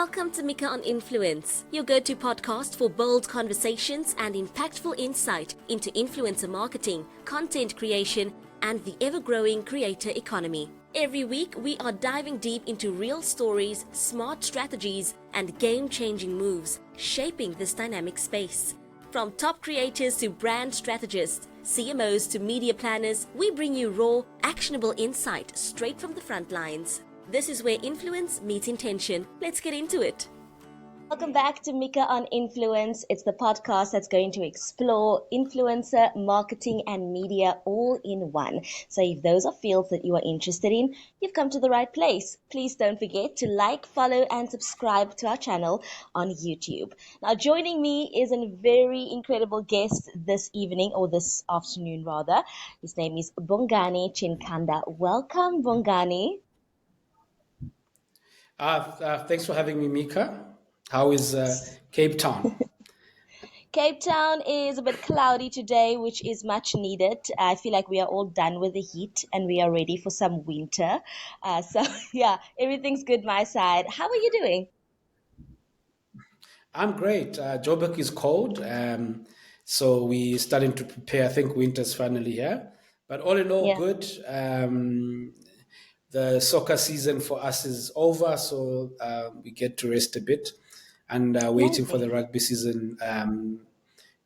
Welcome to Micka on Influence, your go-to podcast for bold conversations and impactful insight into influencer marketing, content creation, and the ever-growing creator economy. Every week, we are diving deep into real stories, smart strategies, and game-changing moves shaping this dynamic space. From top creators to brand strategists, CMOs to media planners, we bring you raw, actionable insight straight from the front lines. This is where influence meets intention. Let's get into it. Welcome back to Micka on Influence. It's the podcast that's going to explore influencer, marketing, and media all in one. So if those are fields that you are interested in, you've come to the right place. Please don't forget to like, follow, and subscribe to our channel on YouTube. Now, joining me is a very incredible guest this evening, or this afternoon rather. His name is Bongani Chinkanda. Welcome, Bongani. Thanks for having me, Micka. How is Cape Town? Cape Town is a bit cloudy today, which is much needed. I feel like we are all done with the heat and we are ready for some winter. Yeah, everything's good my side. How are you doing? I'm great. Joburg is cold, so we're starting to prepare. I think winter's finally here. But all in all, Yeah, good. The soccer season for us is over, so we get to rest a bit and waiting for the lovely. rugby season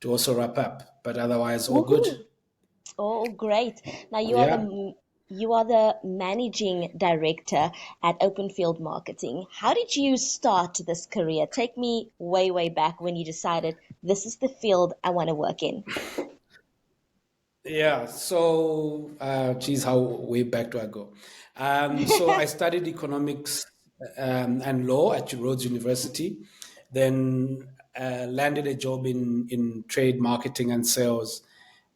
to also wrap up. But otherwise, all good. Woohoo! Oh, great. Now Yeah. you are the managing director at Openfield Marketing. How did you start this career? Take me way, way back when you decided this is the field I want to work in. Yeah, so, geez, how way back do I go? So I studied economics and law at Rhodes University, then landed a job in trade marketing and sales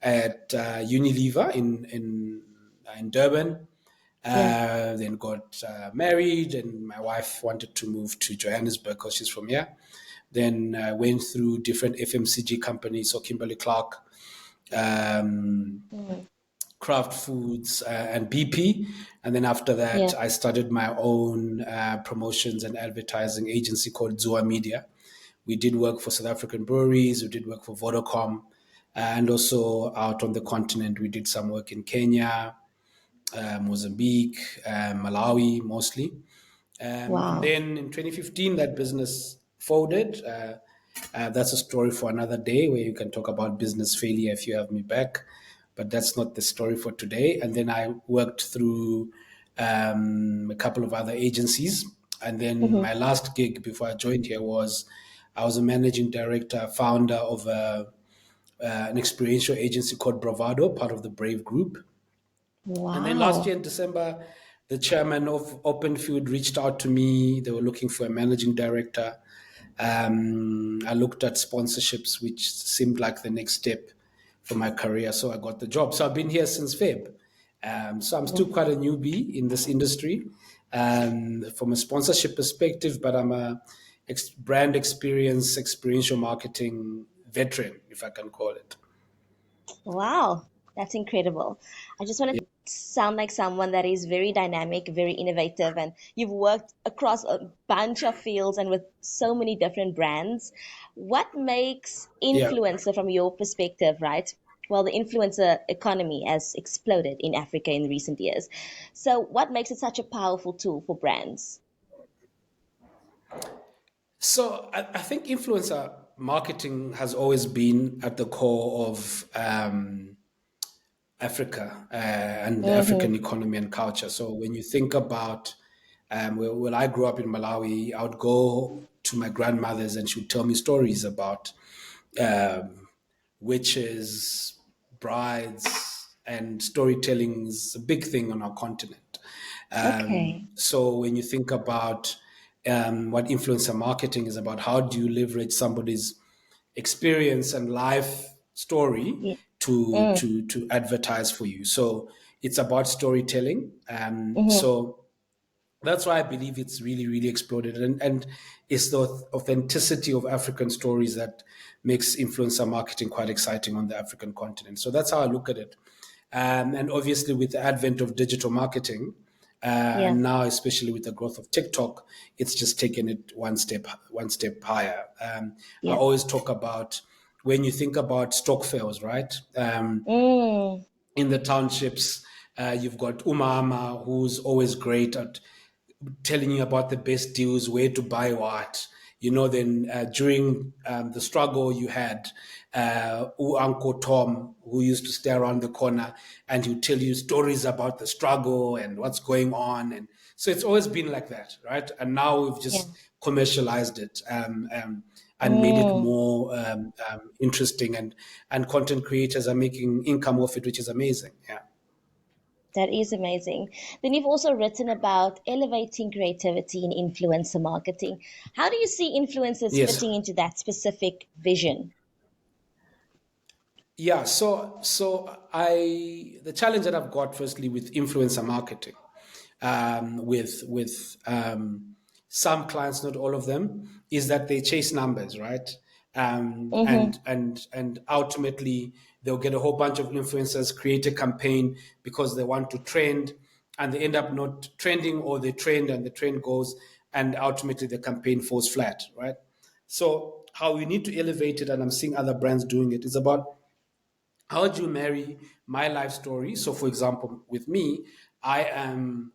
at Unilever in Durban. Yeah. Then got married, and my wife wanted to move to Johannesburg because she's from here. Then went through different FMCG companies, so Kimberly Clark, um, Mm, Kraft Foods, and BP. And then after that, yeah. I started my own promotions and advertising agency called Zua Media. We did work for South African breweries, we did work for Vodacom, and also out on the continent, we did some work in Kenya, Mozambique, Malawi mostly. And Wow. then in 2015, that business folded. That's a story for another day where you can talk about business failure if you have me back. But that's not the story for today. And then I worked through a couple of other agencies. And then Hmm. my last gig before I joined here was I was a managing director, founder of an experiential agency called Bravado, part of the Brave Group. And then last Wow. year in December, the chairman of Openfield reached out to me. They were looking for a managing director. I looked at sponsorships, which seemed like the next step for my career. So I got the job. So I've been here since Feb. So I'm still quite a newbie in this industry from a sponsorship perspective, but I'm a brand experience, experiential marketing veteran, if I can call it. Wow. That's incredible. I just want to sound like someone that is very dynamic, very innovative, and you've worked across a bunch of fields and with so many different brands. What makes Yeah. influencer from your perspective, right? Well, the influencer economy has exploded in Africa in recent years. So, what makes it such a powerful tool for brands? So I think influencer marketing has always been at the core of Africa and the Mm-hmm. African economy and culture. So when you think about when I grew up in Malawi, I would go to my grandmother's and she would tell me stories about um, witches, brides, and storytelling is a big thing on our continent. Okay. So when you think about what influencer marketing is about, how do you leverage somebody's experience and life story Yeah. to Mm. to advertise for you? So it's about storytelling. Mm-hmm. So that's why I believe it's really, really exploded. And it's the authenticity of African stories that makes influencer marketing quite exciting on the African continent. So that's how I look at it. And obviously, with the advent of digital marketing, Yeah. And now, especially with the growth of TikTok, it's just taken it one step higher. I Yeah. always talk about when you think about stock fails, right? Mm. In the townships, you've got Umama, who's always great at telling you about the best deals, where to buy what. Then during the struggle you had, Uncle Tom, who used to stay around the corner and he would tell you stories about the struggle and what's going on. And so it's always been like that, right? And now we've Yeah. just commercialized it and made it Mm. more interesting. And content creators are making income off it, which is amazing. Yeah. That is amazing. Then you've also written about elevating creativity in influencer marketing. How do you see influencers Yes. fitting into that specific vision? Yeah, so the challenge that I've got firstly with influencer marketing, with some clients, not all of them, is that they chase numbers, right? Mm-hmm. And ultimately they'll get a whole bunch of influencers, create a campaign because they want to trend, and they end up not trending, or they trend and the trend goes, and ultimately the campaign falls flat, right? So how we need to elevate it, and I'm seeing other brands doing it, is about how do you marry my life story? So, for example, with me, I am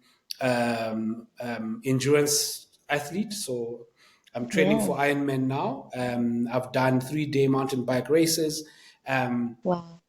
endurance athlete. So, I'm training Yeah. for Ironman now. I've done 3-day mountain bike races. Um, Wow.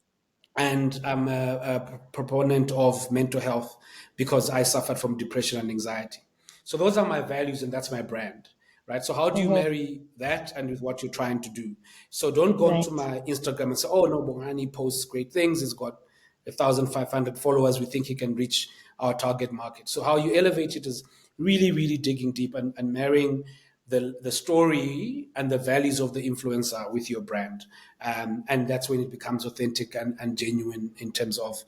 and I'm a proponent of mental health because I suffered from depression and anxiety. So those are my values, and that's my brand, right? So how do you Mm-hmm. marry that and with what you're trying to do? So don't go onto Right. my Instagram and say, "Oh no, Bongani posts great things. He's got 1,500 followers. We think he can reach our target market." So how you elevate it is really, really digging deep and marrying the story and the values of the influencer with your brand. And that's when it becomes authentic and genuine in terms of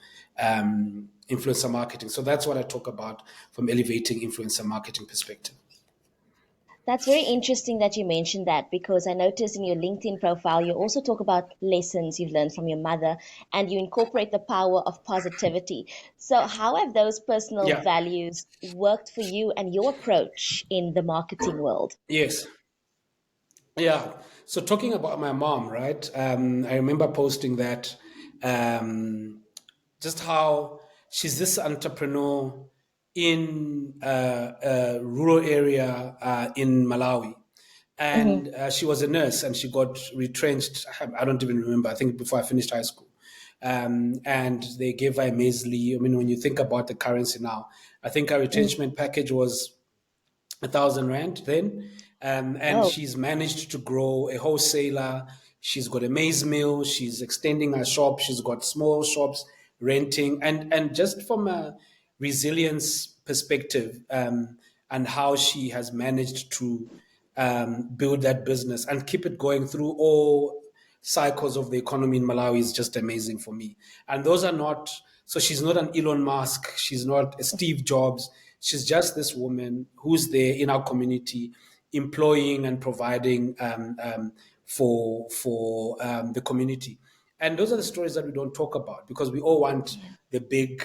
influencer marketing. So that's what I talk about from elevating influencer marketing perspective. That's very interesting that you mentioned that because I noticed in your LinkedIn profile, you also talk about lessons you've learned from your mother and you incorporate the power of positivity. So, how have those personal Yeah. values worked for you and your approach in the marketing world? Yes. Yeah. So talking about my mom, right? I remember posting that just how she's this entrepreneur in a rural area in Malawi. Mm-hmm. And she was a nurse and she got retrenched. I don't even remember. I think before I finished high school. And they gave her a measly, I mean, when you think about the currency now, I think her Mm. retrenchment package was 1,000 rand then. And Oh, she's managed to grow a wholesaler. She's got a maize mill. She's extending her shop. She's got small shops renting. And just from a resilience perspective, and how she has managed to build that business and keep it going through all cycles of the economy in Malawi is just amazing for me. And those are not, so she's not an Elon Musk, she's not a Steve Jobs, she's just this woman who's there in our community, employing and providing for the community. And those are the stories that we don't talk about because we all want yeah. the big,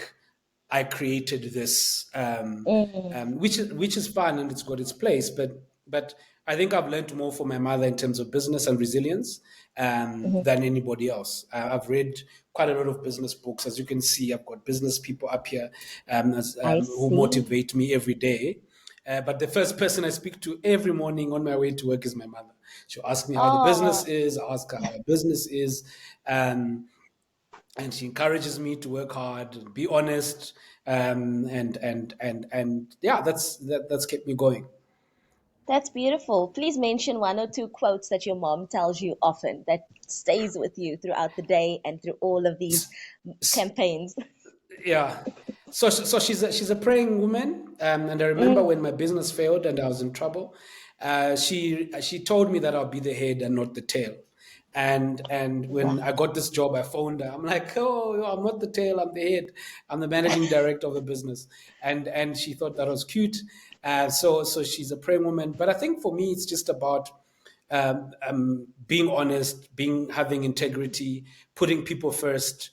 I created this, Mm. which is fun and it's got its place. But I think I've learned more from my mother in terms of business and resilience Hmm. than anybody else. I've read quite a lot of business books, as you can see. I've got business people up here I who see. motivate me every day. But the first person I speak to every morning on my way to work is my mother. She'll ask me how the business Oh, is. I ask her how her business is. Um, and she encourages me to work hard and be honest, and yeah, that's kept me going. that's beautiful. Please mention one or two quotes that your mom tells you often that stays with you throughout the day and through all of these campaigns. Yeah. So she's a praying woman, and I remember Mm. when my business failed and I was in trouble, she told me that I'll be the head and not the tail. And when I Wow. got this job, I phoned her. I'm like, "Oh, I'm not the tail. I'm the head. I'm the managing director of the business." And she thought that was cute. So she's a praying woman. But I think for me, it's just about being honest, being having integrity, putting people first,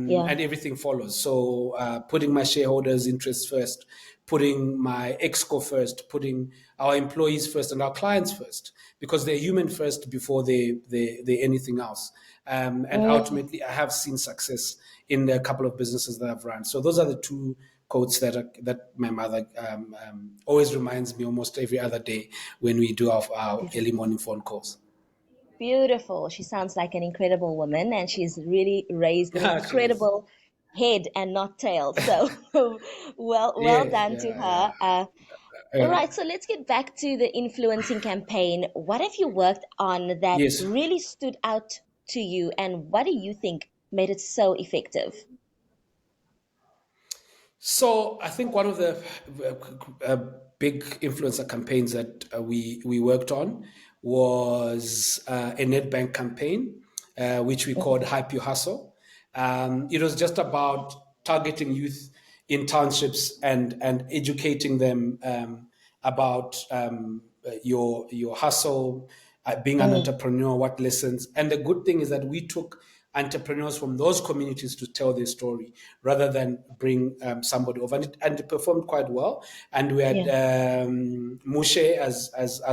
Yeah. and everything follows. So putting my shareholders' interests first, putting my exco first, putting our employees first and our clients first, because they're human first before they anything else. And Mm. ultimately, I have seen success in a couple of businesses that I've run. So those are the two quotes that my mother always reminds me almost every other day when we do our early morning phone calls. Beautiful. She sounds like an incredible woman, and she's really raised an She is. incredible head and not tail. So, well Yes, done to yeah, yeah. her. All Uh, right, so let's get back to the influencing campaign. What have you worked on that yes. really stood out to you, and what do you think made it so effective? So I think one of the big influencer campaigns that we worked on was a net bank campaign, which we called Hype Your Hustle. It was just about targeting youth in townships and educating them about your hustle, being an Mm, entrepreneur, what lessons. And the good thing is that we took entrepreneurs from those communities to tell their story rather than bring somebody over. And it performed quite well. And we had yeah. Mushe as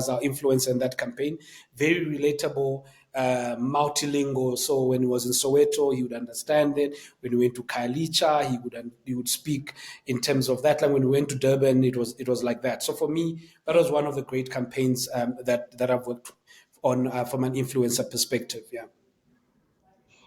our influencer in that campaign, very relatable, multilingual. So when he was in Soweto, he would understand it. When we went to Kailicha, he would speak in terms of that language. When we went to Durban, it was like that. So for me, that was one of the great campaigns that I've worked on from an influencer perspective. Yeah.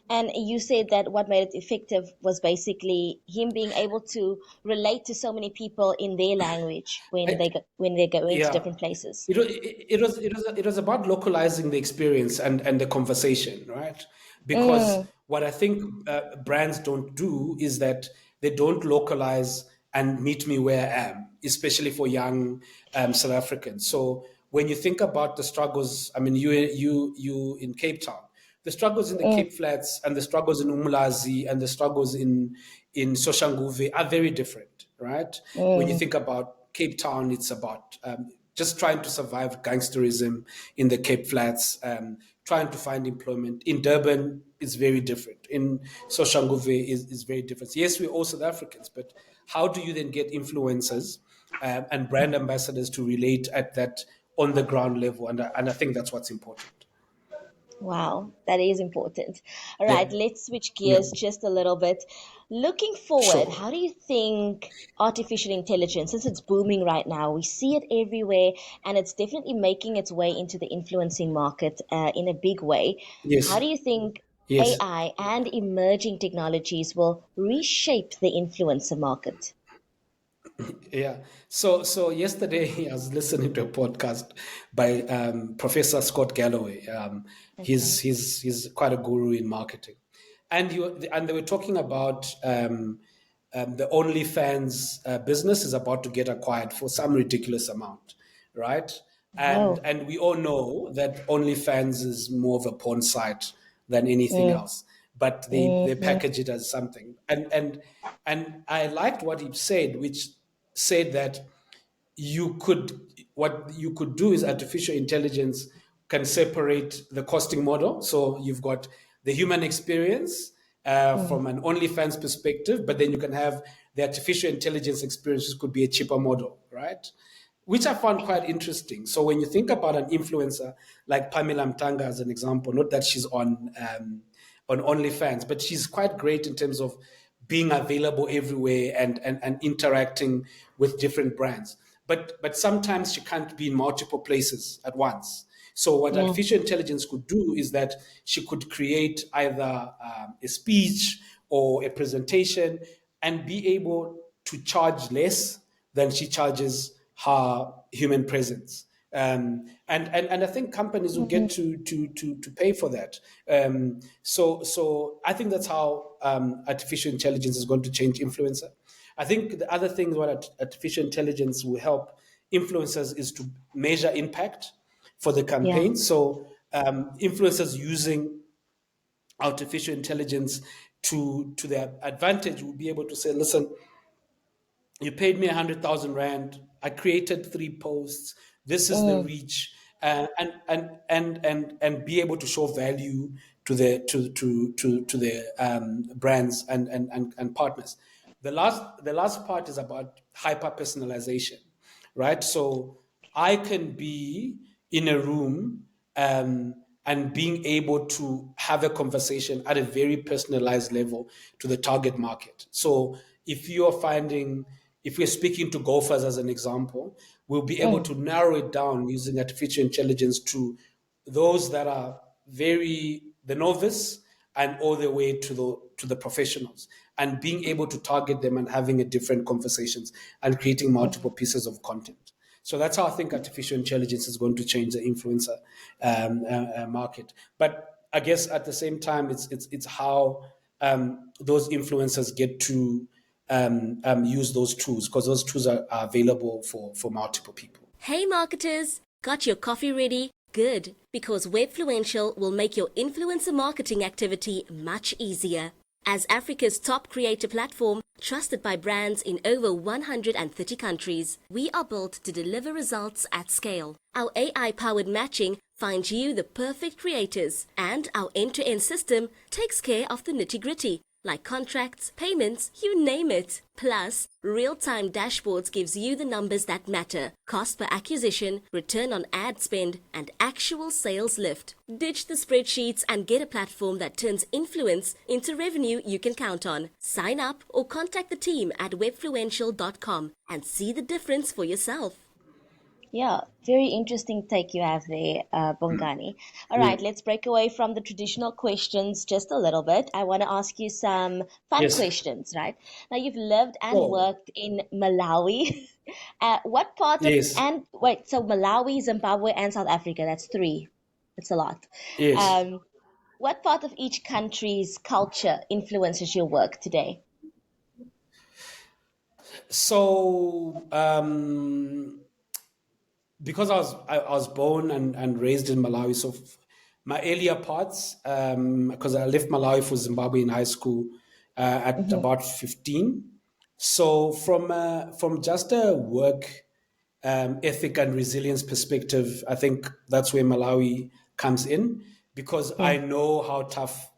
And you said that what made it effective was basically him being able to relate to so many people in their language when I, when they're going to yeah. different places. It was about localizing the experience and the conversation, right? Because Mm, what I think brands don't do is that they don't localize and meet me where I am, especially for young South Africans. So when you think about the struggles, I mean, you in Cape Town, the struggles in the mm, Cape Flats and the struggles in Umlazi and the struggles in Soshanguve are very different, right? When you mm. think about Cape Town, it's about just trying to survive gangsterism in the Cape Flats, trying to find employment. In Durban, it's very different. In Soshanguve is very different. Yes, we're all South Africans, but how do you then get influencers and brand ambassadors to relate at that on the ground level? And I think that's what's important. Wow, that is important. All Yeah, right, let's switch yeah, gears just a little bit. Looking forward, sure. how do you think artificial intelligence, since it's booming right now, we see it everywhere and it's definitely making its way into the influencing market in a big way. How Yes, do you think yes. AI and emerging technologies will reshape the influencer market? Yeah. So yesterday I was listening to a podcast by Professor Scott Galloway. He's Okay. he's he's quite a guru in marketing, and they were talking about the OnlyFans business is about to get acquired for some ridiculous amount, right? And Oh. and we all know that OnlyFans is more of a porn site than anything Mm, else, but they mm-hmm, package it as something. And I liked what he said, which said that you could what you could do is artificial intelligence can separate the costing model. So you've got the human experience mm, from an OnlyFans perspective, but then you can have the artificial intelligence experience, which could be a cheaper model, right? Which I found quite interesting. So when you think about an influencer like Pamela Mtanga as an example, not that she's on OnlyFans, but she's quite great in terms of being available everywhere and interacting with different brands. But sometimes she can't be in multiple places at once. So what yeah. artificial intelligence could do is that she could create either a speech or a presentation and be able to charge less than she charges her human presence. And I think companies will get to pay for that. So I think that's how artificial intelligence is going to change influencer. I think the other thing what artificial intelligence will help influencers is to measure impact for the Yeah. campaign. So influencers using artificial intelligence to their advantage will be able to say, listen, you paid me 100,000 rand. I created 3 posts. This is the Mm, reach, and be able to show value to the brands and partners. The last part is about hyper personalization, right? So I can be in a room, and being able to have a conversation at a very personalized level to the target market. So if we're speaking to golfers as an example, we'll be able Mm, to narrow it down using artificial intelligence to those that are the novice and all the way to the professionals, and being able to target them and having a different conversations and creating multiple mm. pieces of content. So that's how I think artificial intelligence is going to change the influencer market. But I guess at the same time, it's how those influencers get to use those tools, because those tools are available for multiple people. Hey marketers, got your coffee ready? Good, because Webfluential will make your influencer marketing activity much easier. As Africa's top creator platform, trusted by brands in over 130 countries, we are built to deliver results at scale. Our AI-powered matching finds you the perfect creators, and our end-to-end system takes care of the nitty-gritty, like contracts, payments, you name it. Plus, real-time dashboards gives you the numbers that matter: cost per acquisition, return on ad spend, and actual sales lift. Ditch the spreadsheets and get a platform that turns influence into revenue you can count on. Sign up or contact the team at webfluential.com and see the difference for yourself. Yeah, very interesting take you have there, Bongani. All right, Mm. let's break away from the traditional questions just a little bit. I want to ask you some fun Yes. questions, right? Now, you've lived and Oh, worked in Malawi. What part of, yes. and wait, so Malawi, Zimbabwe, and South Africa, that's three. That's a lot. Yes. Um, what part of each country's culture influences your work today? So, because I was born and raised in Malawi, so my earlier parts, because I left Malawi for Zimbabwe in high school at Mm-hmm, about 15. So from just a work ethic and resilience perspective, I think that's where Malawi comes in, because I mm, know how tough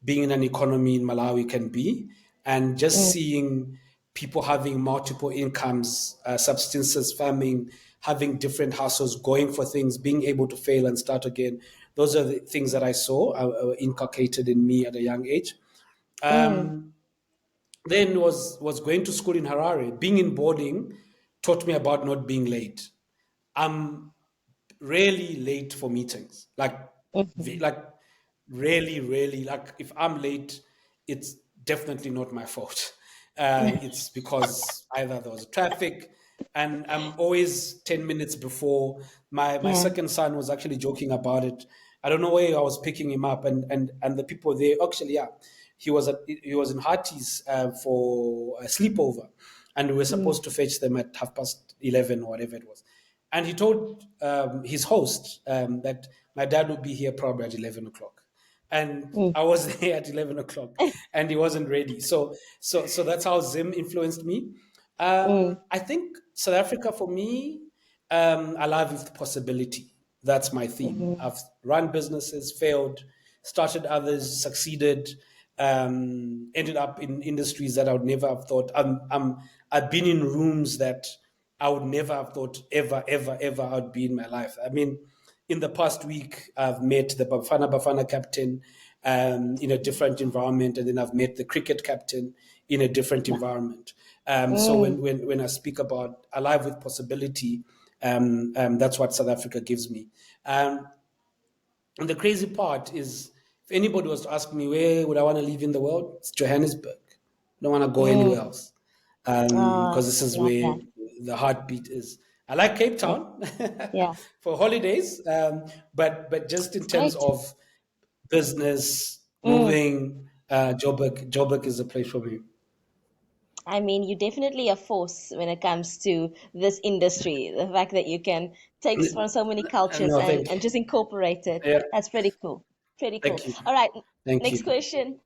being in an economy in Malawi can be, and just mm, seeing people having multiple incomes, substances, farming, having different hustles, going for things, being able to fail and start again. Those are the things that I saw inculcated in me at a young age. mm, Then was going to school in Harare. Being in boarding taught me about not being late. I'm rarely late for meetings. mm-hmm. Like really, like if I'm late, it's definitely not my fault. It's because either there was traffic, and I'm always 10 minutes before. My Yeah. second son was actually joking about it. I don't know where I was picking him up, and the people there actually, yeah, he was in Harties for a sleepover, and we were Mm, supposed to fetch them at 11:30 or whatever it was. And he told his host that my dad would be here probably at 11 o'clock, and mm, I was there at 11 o'clock, and he wasn't ready. So that's how Zim influenced me. mm, I think South Africa for me, alive with possibility. That's my theme. mm, I've run businesses, failed, started others, succeeded, ended up in industries that I would never have thought. I've been in rooms that I would never have thought ever I'd be in my life. I mean, in the past week, I've met the Bafana captain in a different environment, and then I've met the cricket captain in a different environment. So mm, when I speak about alive with possibility, that's what South Africa gives me. And the crazy part is, if anybody was to ask me where would I want to live in the world, it's Johannesburg. I don't want to go anywhere mm. else, Oh, because this is love where that. the heartbeat is. I like Cape Mm, Town yeah, for holidays, but just it's in terms great. of business, Mm. moving, Joburg is a place for me. I mean, you're definitely a force when it comes to this industry. The fact that you can take from so many cultures No, and just incorporate it. yeah, That's pretty cool. Pretty cool. thank you, All right, thank next you. question.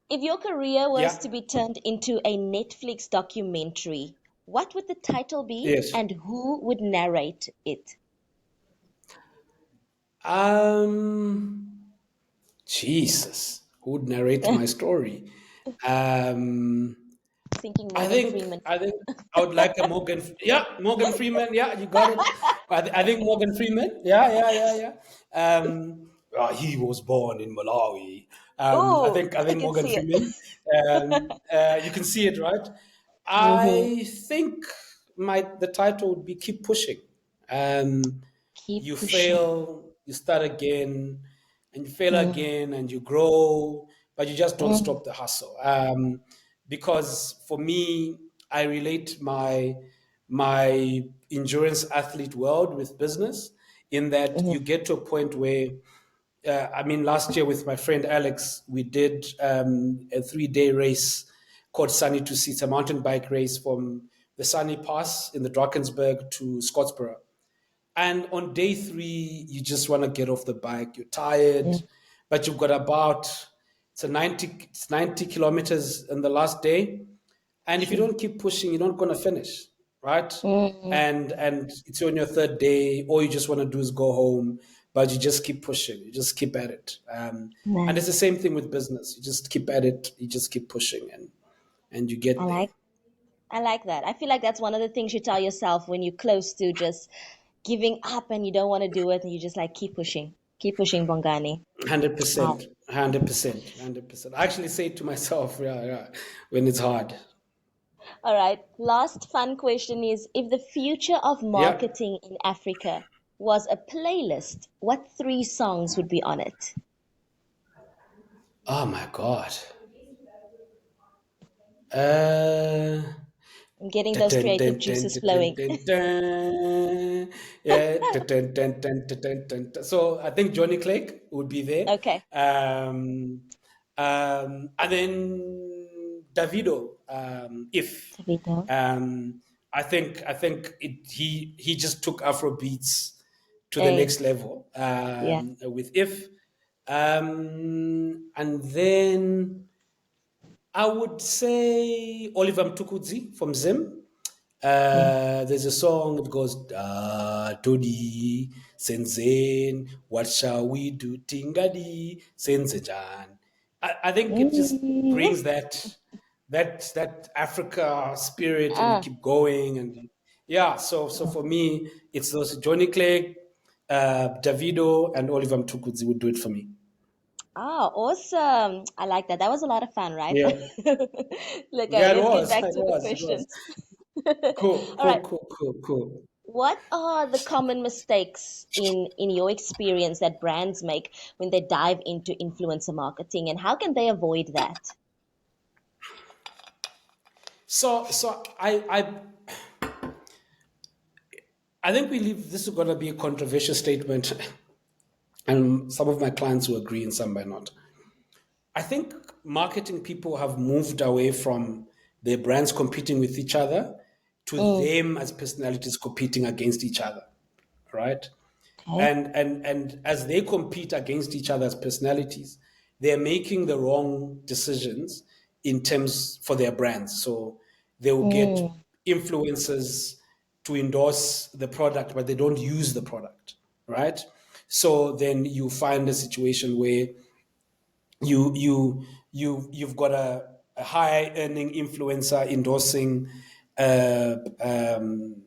If your career was Yeah, to be turned into a Netflix documentary, what would the title be yes. and who would narrate it? Um, Jesus, who would narrate my story? Um, Thinking I Morgan think Freeman. I think I would like a Morgan. Yeah, Morgan Freeman. Yeah, you got it. I think Morgan Freeman. Yeah, yeah, yeah, yeah. He was born in Malawi. Oh, I I think can Morgan see it. Freeman. You can see it, right? Mm-hmm. I think the title would be "Keep Pushing." Um, Keep you pushing. fail, you start again, and you fail Mm, again, and you grow, but you just don't mm, stop the hustle. Because for me, I relate my endurance athlete world with business in that you mm, get to a point where I mean, last year with my friend Alex, we did a 3 day race called Sunny to Sea. It's a mountain bike race from the Sunny Pass in the Drakensberg to Scottsboro. And on day three, you just want to get off the bike. You're tired, mm. but you've got about it's 90 kilometers in the last day. And if you Sure. don't keep pushing, you're not going to finish, right? Mm, And it's on your third day. All you just want to do is go home, but you just keep pushing. You just keep at it. And it's the nice. same thing with business. You just keep at it. You just keep pushing, and you I get there. like I like that. I feel like that's one of the things you tell yourself when you're close to just giving up and you don't want to do it and you just like keep pushing. Keep pushing, Bongani. Wow. 100%, 100%, 100%. I actually say it to myself, yeah, yeah, when it's hard. All right. Last fun question is if the future of Yeah. marketing in Africa was a playlist, what three songs would be on it? Oh my God. Uh, I'm getting dun, those dun, creative dun, dun, juices dun, dun, flowing. dun, dun. Yeah. Dun, dun, dun, dun, dun, dun, dun, dun. So I think Johnny Clegg would be there. Okay. And then Davido, if Tavito. I think he just took Afro beats to the A. next level Yeah. with if and then I would say Oliver Mtukudzi from Zim. Yeah. There's a song that goes Todi Senzen, what shall we do? Tingadi Senzejan. I think it just Mm. brings that Africa spirit, and you Ah. keep going. And yeah, so for me, it's those Johnny Clegg, Davido, and Oliver Mtukudzi would do it for me. Ah, awesome. I like that. That was a lot of fun, right? Yeah, Look, yeah, it let's get was, back it to the was, it was. questions. Cool, All cool, right. cool, cool, cool. What are the common mistakes in your experience that brands make when they dive into influencer marketing, and how can they avoid that? I think we leave this is going to be a controversial statement, and some of my clients will agree and some might not. I think marketing people have moved away from their brands competing with each other to Mm, them as personalities competing against each other, right? okay. And as they compete against each other as personalities, they're making the wrong decisions in terms for their brands. So they will get Mm, influencers to endorse the product, but they don't use the product, right? So then you find a situation where you've got a high earning influencer endorsing uh, um,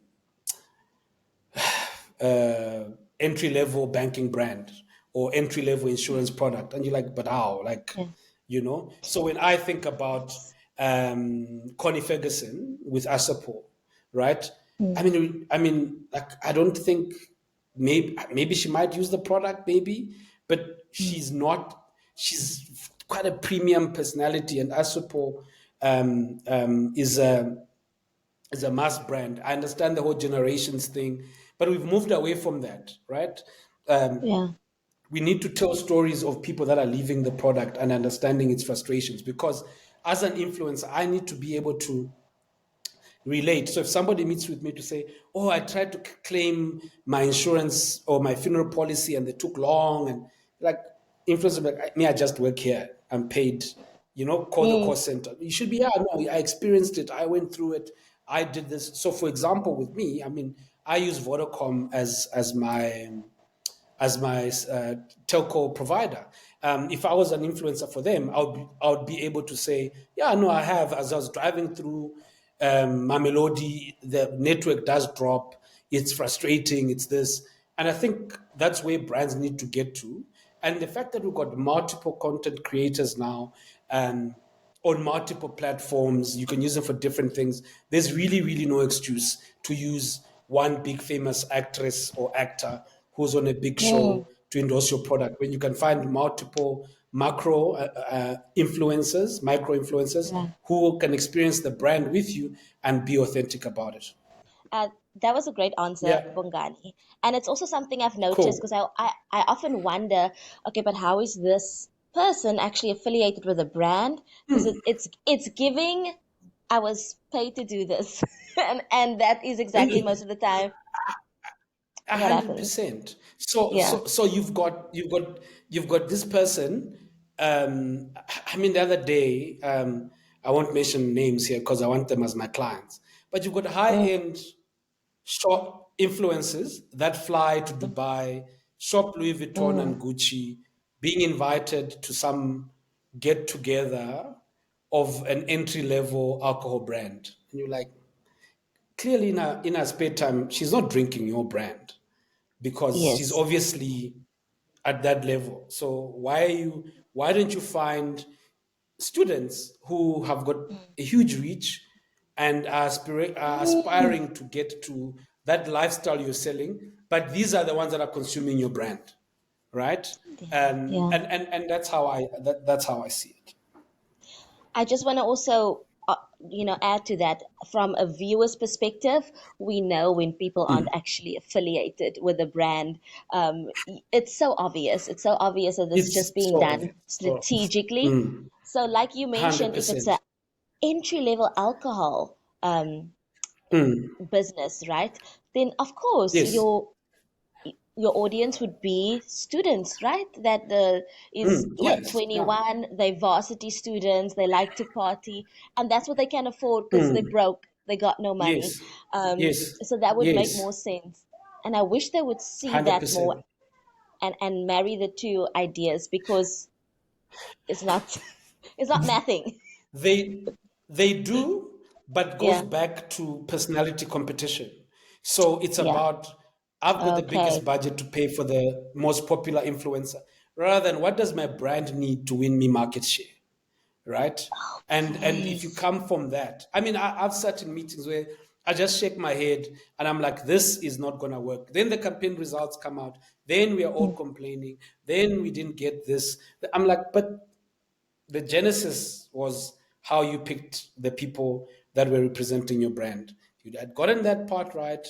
entry level banking brand or entry level insurance product, and you're like, but how? Like, yeah. So when I think about Connie Ferguson with Asapo, right? Mm, Like, I don't think maybe she might use the product, maybe, but mm, she's not. She's quite a premium personality, and Asapo is a mass brand. I understand the whole generations thing, but we've moved away from that, right? Um, yeah. we need to tell stories of people that are leaving the product and understanding its frustrations, because as an influencer, I need to be able to relate. So if somebody meets with me to say, "Oh, I tried to claim my insurance or my funeral policy and they took long," and like influencers, like me, I just work here. I'm paid. Call the call Mm, center. You should be. Yeah, no, I experienced it. I went through it. I did this. So, for example, with me, I mean, I use Vodacom as my telco provider. If I was an influencer for them, I would be able to say, yeah, no, I have. As I was driving through Mamelodi, the network does drop. It's frustrating. It's this. And I think that's where brands need to get to. And the fact that we've got multiple content creators now, on multiple platforms, you can use them for different things. There's really, really no excuse to use one big famous actress or actor who's on a big Mm, show to endorse your product when you can find multiple macro influencers, micro influencers yeah. who can experience the brand with you and be authentic about it. Uh, that was a great answer, Yeah, Bongani. And it's also something I've noticed because cool. I often wonder, okay, but how is this person actually affiliated with a brand? Because it's giving, I was paid to do this. And that is exactly most of the time A what hundred happens. percent. So Yeah. so so you've got this person. I mean, the other day, I won't mention names here because I want them as my clients. But you've got high Mm, end shop influencers that fly to Dubai, shop Louis Vuitton mm, and Gucci, being invited to some get together of an entry level alcohol brand, and you're like, clearly in her spare time, she's not drinking your brand because she's yes. obviously at that level. So why don't you find students who have got a huge reach and are Mm, aspiring to get to that lifestyle you're selling, but these are the ones that are consuming your brand, right? yeah. And that's how I see it. I just want to also, add to that from a viewer's perspective, we know when people aren't actually affiliated with a brand. It's so obvious. It's so obvious that it's It's just being so done obvious. So strategically. So, like you mentioned, if it's 100%. a entry level alcohol business, right? Then of course Yes. your audience would be students, right? That is what, Yes. Yeah. 21, they varsity students, they like to party, and that's what they can afford because they're broke, they got no money. Yes. Yes. So that would make Yes. more sense. And I wish they would see that more 100%. and marry the two ideas because it's not it's not nothing. They they do, but goes Yeah, back to personality competition. So it's yeah. about I've got the biggest Okay. budget to pay for the most popular influencer, rather than what does my brand need to win me market share, right? And if you Yes. come from that, I mean, I've sat in meetings where I just shake my head and I'm like, this is not gonna work. Then the campaign results come out. Then we are all complaining. Then we didn't get this. I'm like, but the genesis was how you picked the people that were representing your brand. If you had gotten that part right,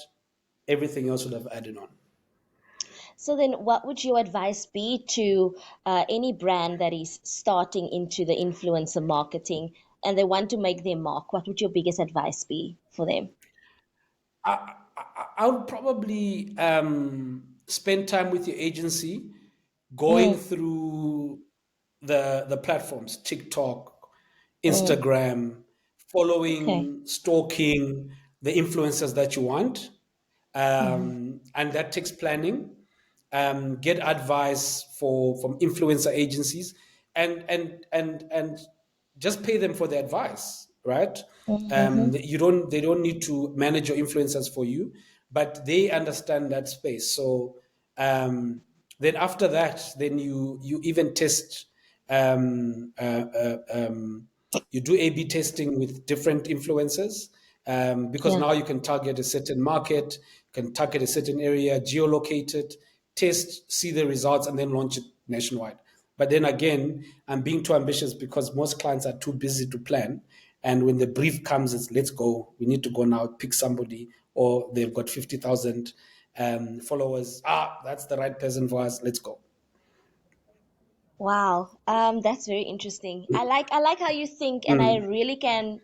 everything else would have added on. So then, what would your advice be to any brand that is starting into the influencer marketing and they want to make their mark? What would your biggest advice be for them? I would probably spend time with your agency, going Mm, through the platforms, TikTok, mm, Instagram, okay. following, stalking the influencers that you want, Mm, and that takes planning. Get advice from influencer agencies, and just pay them for the advice, right? mm-hmm. They don't need to manage your influencers for you, but they understand that space. So then after that, then you even test um, uh, uh, um, you do A/B testing with different influencers, because Yeah. now you can target a certain market, can target a certain area, geolocate it, test, see the results, and then launch it nationwide. But then again, I'm being too ambitious because most clients are too busy to plan. And when the brief comes, it's let's go. We need to go now, pick somebody, or they've got 50,000 followers. That's the right person for us. Let's go. Wow. That's very interesting. I like how you think, and I really can,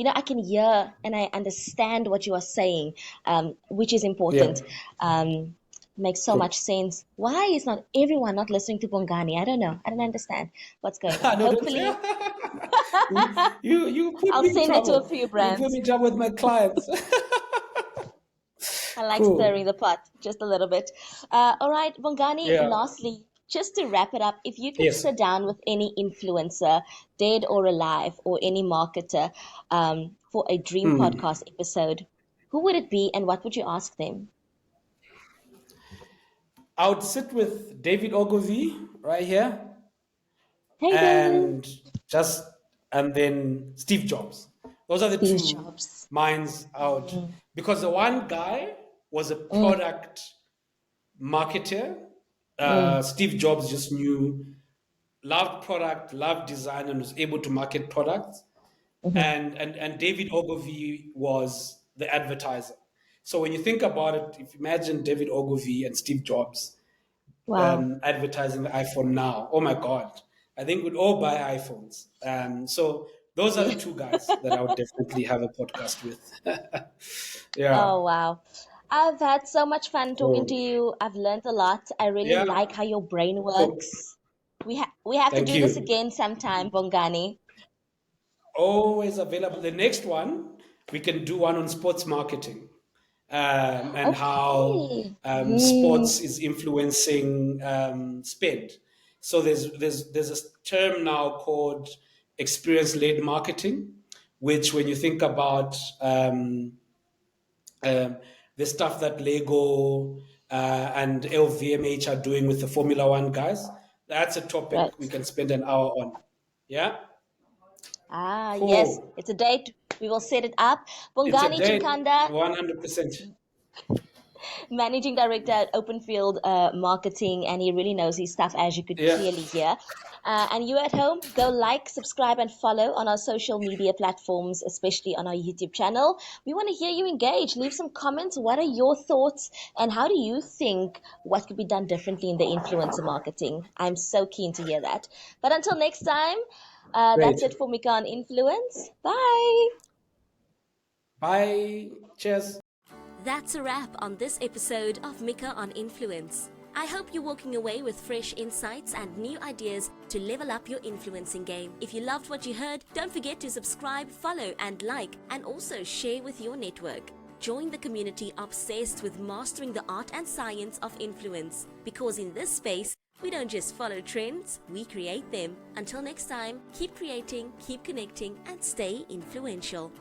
I can hear and I understand what you are saying, which is Yeah, important. Makes so cool. much sense. Why is not everyone not listening to Bongani? I don't know. I don't understand what's going on. No, don't say. Hopefully, You put I'll me in send it to a trouble. few You put me brands. in trouble with my clients. I like stirring Cool. the pot just a little bit. All right, Bongani, Yeah. lastly, just to wrap it up, if you could Yes. sit down with any influencer, dead or alive, or any marketer for a dream Hmm. podcast episode, who would it be and what would you ask them? I would sit with David Ogilvy right here, Hey, David. and just and then Steve Jobs. Those are the Steve two Jobs. minds out, because the one guy was a Mm, product marketer. mm, Steve Jobs just knew, loved product, loved design, and was able to market products. mhm. And David Ogilvy was the advertiser. So when you think about it, if you imagine David Ogilvy and Steve Jobs Wow. advertising the iPhone now, oh my God, I think we'd all buy iPhones. So those are Yeah. the two guys that I would definitely have a podcast with. Yeah. Oh, wow. I've had so much fun talking to Cool. you. I've learned a lot. I really Yeah. like how your brain Cool. works. We have to Thank do this you. again sometime, Bongani. Always available. The next one, we can do one on sports marketing, and how Okay. sports is influencing spend. So there's a term now called experience-led marketing, which when you think about um, the stuff that Lego and LVMH are doing with the Formula One guys, that's a topic we Right. can spend an hour on. Yeah, Ah, yes. cool. It's a date. We will set it up. It's a Bongani date, Chinkanda, 100%. managing director at Openfield Marketing, and he really knows his stuff, as you could Yeah, clearly hear. And you at home, go like, subscribe, and follow on our social media platforms, especially on our YouTube channel. We want to hear you engage. Leave some comments. What are your thoughts, and how do you think what could be done differently in the influencer marketing? I'm so keen to hear that. But until next time, that's great. it for Micka on Influence. Bye. Bye. Cheers. That's a wrap on this episode of Micka on Influence. I hope you're walking away with fresh insights and new ideas to level up your influencing game. If you loved what you heard, don't forget to subscribe, follow, and like, and also share with your network. Join the community obsessed with mastering the art and science of influence, because in this space, we don't just follow trends, we create them. Until next time, keep creating, keep connecting, and stay influential.